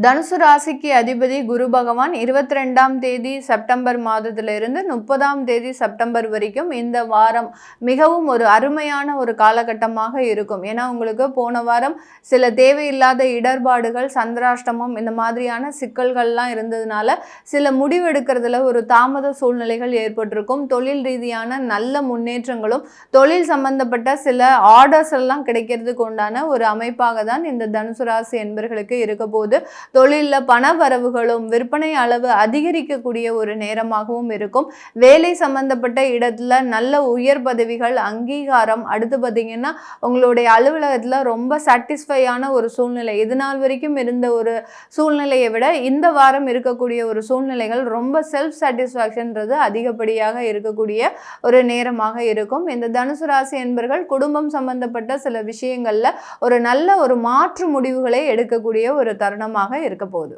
தனுசு ராசிக்கு அதிபதி குரு பகவான் 22ஆம் தேதி செப்டம்பர் மாதத்திலிருந்து 30ஆம் தேதி செப்டம்பர் வரைக்கும் இந்த வாரம் மிகவும் ஒரு அருமையான ஒரு காலகட்டமாக இருக்கும். ஏன்னா உங்களுக்கு போன வாரம் சில தேவையில்லாத இடர்பாடுகள், சந்திராஷ்டமம் இந்த மாதிரியான சிக்கல்கள்லாம் இருந்ததுனால சில முடிவெடுக்கிறதுல ஒரு தாமத சூழ்நிலைகள் ஏற்பட்டிருக்கும். தொழில் ரீதியான நல்ல முன்னேற்றங்களும் தொழில் சம்பந்தப்பட்ட சில ஆர்டர்ஸ் எல்லாம் கிடைக்கிறதுக்கு உண்டான ஒரு அமைப்பாக தான் இந்த தனுசு ராசி என்பர்களுக்கு இருக்க போது. தொழிலில் பண வரவுகளும் விற்பனை அளவு அதிகரிக்கக்கூடிய ஒரு நேரமாகவும் இருக்கும். வேலை சம்பந்தப்பட்ட இடத்துல நல்ல உயர் பதவிகள், அங்கீகாரம், அடுத்து பார்த்தீங்கன்னா உங்களுடைய அலுவலகத்தில் ரொம்ப சாட்டிஸ்ஃபையான ஒரு சூழ்நிலை, இது நாள் வரைக்கும் இருந்த ஒரு சூழ்நிலையை விட இந்த வாரம் இருக்கக்கூடிய ஒரு சூழ்நிலைகள் ரொம்ப செல்ஃப் சாட்டிஸ்ஃபேக்ஷன்றது அதிகப்படியாக இருக்கக்கூடிய ஒரு நேரமாக இருக்கும். இந்த தனுசு ராசி என்பர்கள் குடும்பம் சம்பந்தப்பட்ட சில விஷயங்கள்ல ஒரு நல்ல ஒரு மாற்று முடிவுகளை எடுக்கக்கூடிய ஒரு தருணமாக இருக்க போகுது.